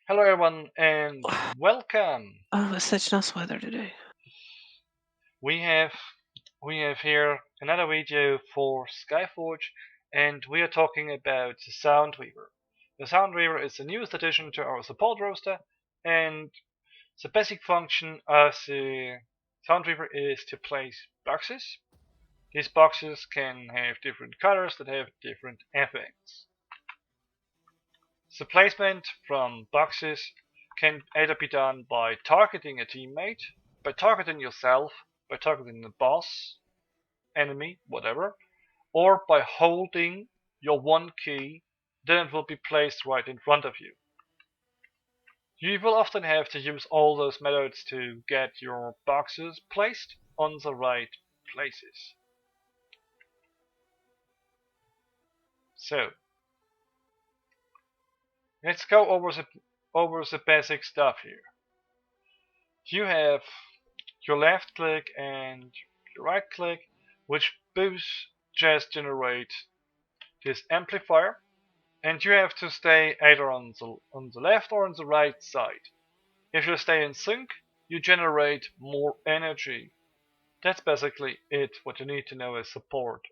Hello everyone and welcome. Oh, it's such nice weather today. We have we have here another video for Skyforge and we are talking about the Soundweaver. The Soundweaver is the newest addition to our support roster and the basic function of the Soundweaver is to place boxes. These boxes can have different colors that have different effects. The placement from boxes can either be done by targeting a teammate, by targeting yourself, by targeting the boss, enemy, whatever, or by holding your one key, then it will be placed right in front of you. You will often have to use all those methods to get your boxes placed on the right places. So, let's go over the basic stuff here. You have your left click and your right click, which both just generate this amplifier, and you have to stay either on the left or on the right side. If you stay in sync, you generate more energy. That's basically it, what you need to know as support.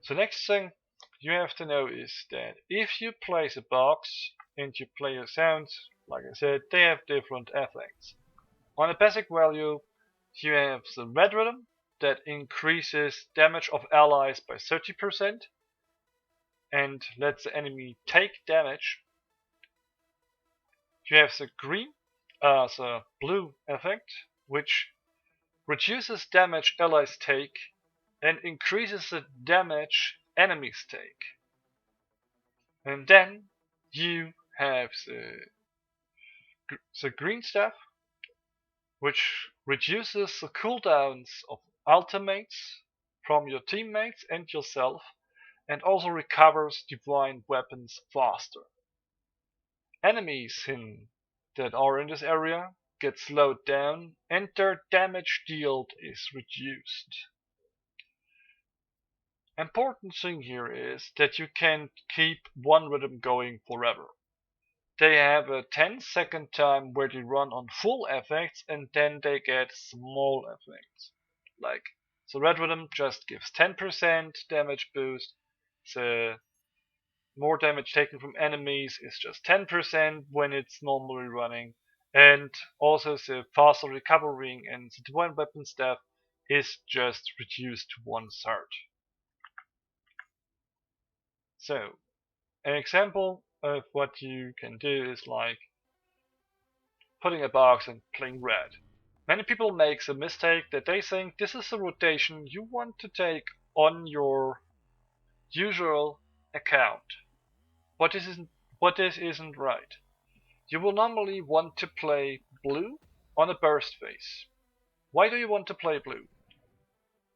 The next thing you have to know is that if you place a box and you play your sounds, like I said, they have different effects. On a basic value, you have the red rhythm that increases damage of allies by 30% and lets the enemy take damage. You have the blue effect, which reduces damage allies take and increases the damage enemies take. And then you have the green stuff, which reduces the cooldowns of ultimates from your teammates and yourself, and also recovers divine weapons faster. Enemies that are in this area get slowed down and their damage dealt is reduced. Important thing here is that you can keep one rhythm going forever. They have a 10-second time where they run on full effects and then they get small effects. Like the red rhythm just gives 10% damage boost, the more damage taken from enemies is just 10% when it's normally running, and also the faster recovering and the divine weapon stuff is just reduced to 1/3. So, an example of what you can do is like putting a box and playing red. Many people make the mistake that they think this is the rotation you want to take on your usual account. But this isn't right. You will normally want to play blue on a burst phase. Why do you want to play blue?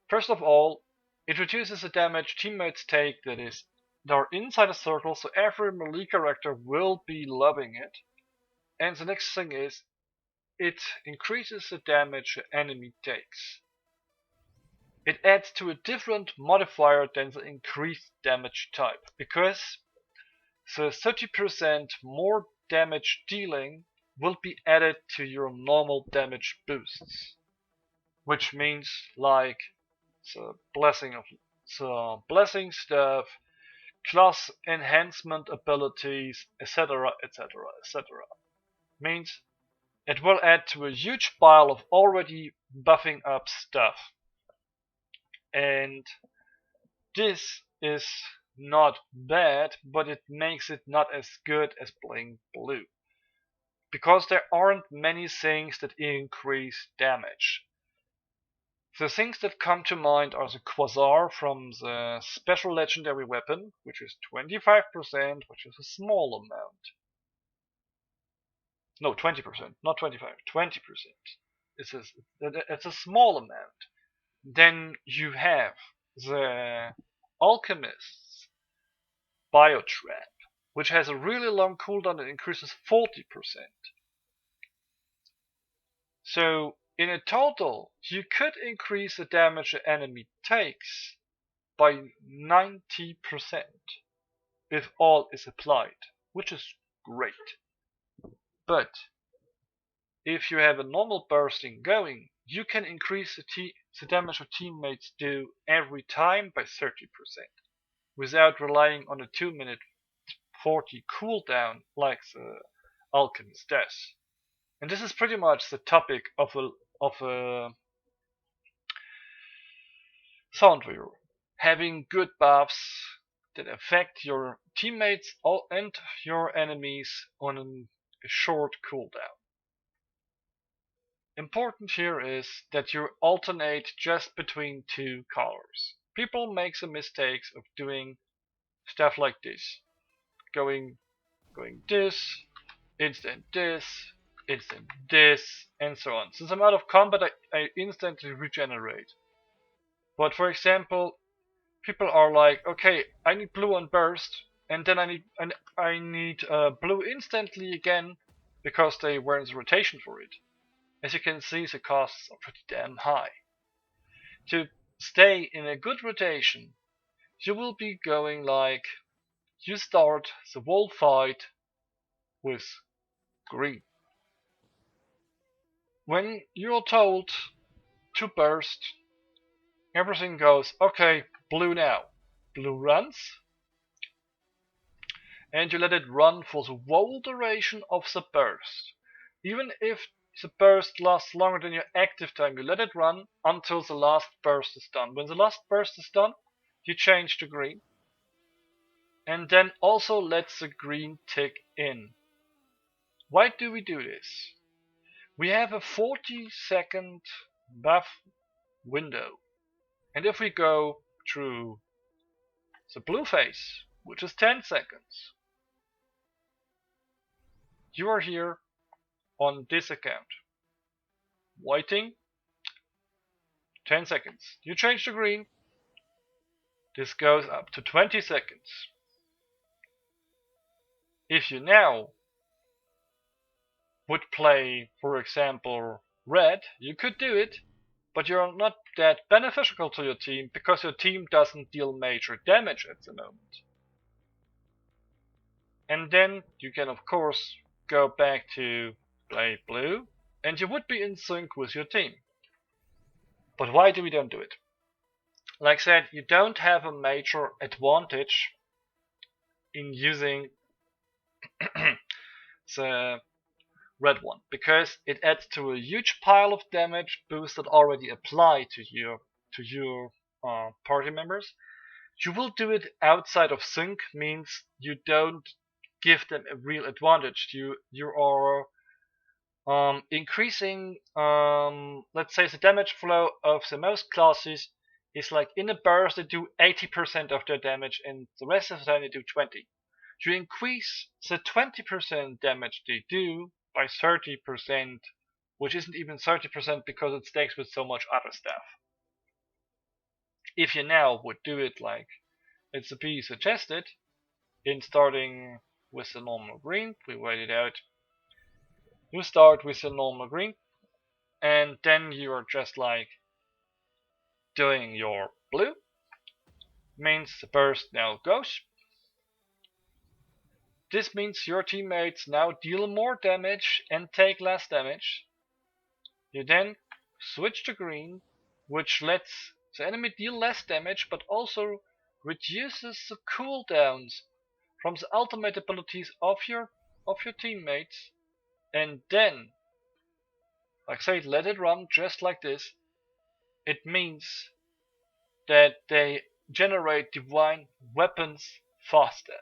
First of all, it reduces the damage teammates take that are inside a circle, so every melee character will be loving it. And the next thing is, it increases the damage the enemy takes. It adds to a different modifier than the increased damage type, because the 30% more damage dealing will be added to your normal damage boosts, which means like the blessing stuff, class enhancement abilities, etc., etc., etc. Means it will add to a huge pile of already buffing up stuff. And this is not bad, but it makes it not as good as playing blue. Because there aren't many things that increase damage. The things that come to mind are the Quasar from the special legendary weapon, which is 25%, which is a small amount. No, 20%, not 25, 20%. It's a small amount. Then you have the Alchemist's Biotrap, which has a really long cooldown that increases 40%. So in a total, you could increase the damage the enemy takes by 90% if all is applied, which is great. But if you have a normal bursting going, you can increase the damage your teammates do every time by 30% without relying on a 2-minute 40 cooldown like the alchemist does. And this is pretty much the topic of a Soundweaver. Having good buffs that affect your teammates and your enemies on a short cooldown. Important here is that you alternate just between two colors. People make the mistakes of doing stuff like this. Going this, instant this, instant this, and so on. Since I'm out of combat, I instantly regenerate. But for example, people are like, okay, I need blue on burst, and then I need blue instantly again because they were in the rotation for it. As you can see, the costs are pretty damn high. To stay in a good rotation, you will be going like, you start the whole fight with green. When you're told to burst, everything goes, okay, blue now. Blue runs, and you let it run for the whole duration of the burst. Even if the burst lasts longer than your active time, you let it run until the last burst is done. When the last burst is done, you change to green, and then also let the green tick in. Why do we do this? We have a 40-second buff window, and if we go through the blue phase, which is 10 seconds, you are here on this account, waiting 10 seconds. You change to green, this goes up to 20 seconds. If you now would play, for example, red, you could do it, but you're not that beneficial to your team because your team doesn't deal major damage at the moment. And then you can of course go back to play blue, and you would be in sync with your team. But why do we don't do it? Like I said, you don't have a major advantage in using the red one, because it adds to a huge pile of damage boost that already apply to your party members. You will do it outside of sync, means you don't give them a real advantage. You are increasing, let's say, the damage flow of the most classes is like in a burst they do 80% of their damage, and the rest of the time they do 20. You increase the 20% damage they do by 30%, which isn't even 30% because it stacks with so much other stuff. If you now would do it like it's a P suggested, in starting with the normal green, we wait it out. You start with the normal green, and then you are just like doing your blue, means the burst now goes. This means your teammates now deal more damage and take less damage. You then switch to green, which lets the enemy deal less damage but also reduces the cooldowns from the ultimate abilities of your teammates, and then, like I said, let it run just like this. It means that they generate divine weapons faster.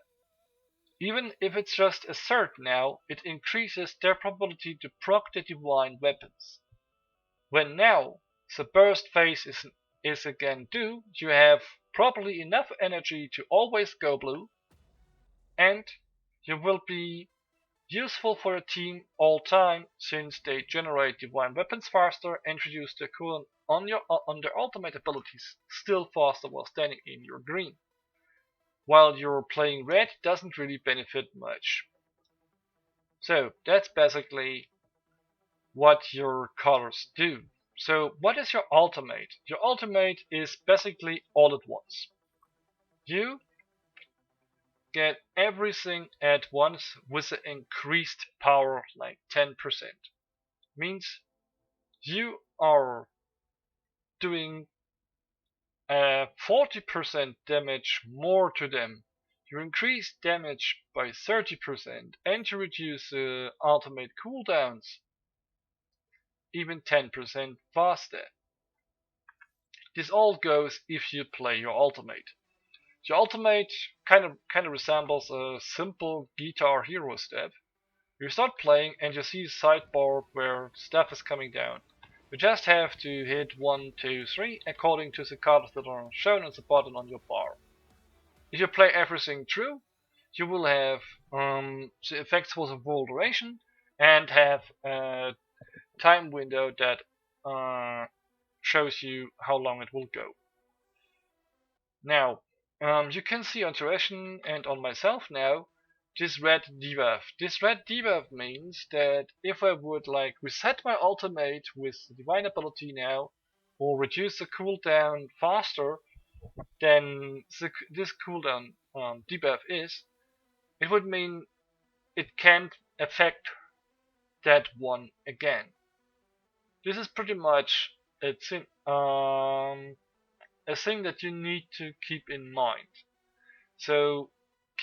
Even if it's just a third now, it increases their probability to proc the divine weapons. When now the burst phase is again due, you have probably enough energy to always go blue, and you will be useful for your team all time, since they generate divine weapons faster and reduce their cooldown on their ultimate abilities still faster while standing in your green. While you're playing red, doesn't really benefit much. So that's basically what your colors do. So what is your ultimate? Your ultimate is basically all at once. You get everything at once with an increased power like 10%. Means you are doing 40% damage more to them. You increase damage by 30% and you reduce ultimate cooldowns even 10% faster. This all goes if you play your ultimate. Your ultimate kind of resembles a simple Guitar Hero step. You start playing and you see the sidebar where stuff is coming down. You just have to hit 1, 2, 3 according to the cards that are shown on the button on your bar. If you play everything through, you will have the effects for the full duration and have a time window that shows you how long it will go. Now, you can see on duration and on myself now this red debuff. This red debuff means that if I would like reset my ultimate with the divine ability now, or reduce the cooldown faster than this cooldown debuff is, it would mean it can't affect that one again. This is pretty much a thing that you need to keep in mind. So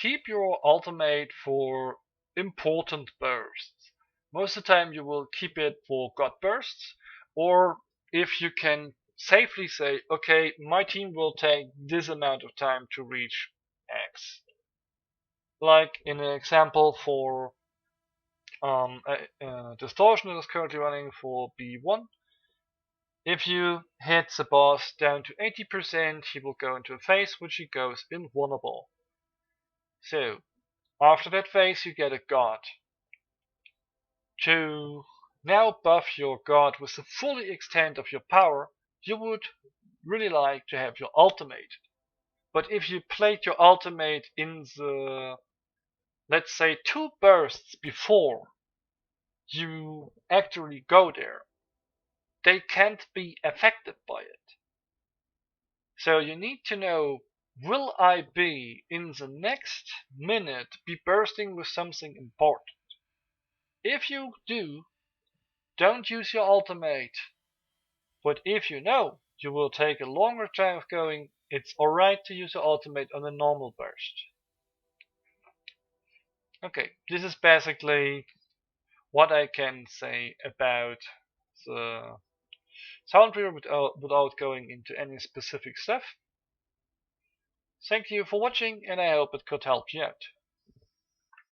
keep your ultimate for important bursts. Most of the time you will keep it for god bursts, or if you can safely say, okay, my team will take this amount of time to reach X. Like in an example for distortion that is currently running for B1. If you hit the boss down to 80%, he will go into a phase which he goes invulnerable. So, after that phase you get a god. To now buff your god with the full extent of your power, you would really like to have your ultimate. But if you played your ultimate in the, let's say, 2 bursts before you actually go there, they can't be affected by it. So you need to know, will I be in the next minute be bursting with something important? If you do, don't use your ultimate. But if you know you will take a longer time of going, it's alright to use your ultimate on a normal burst. Okay, this is basically what I can say about the Soundweaver without going into any specific stuff. Thank you for watching and I hope it could help you out.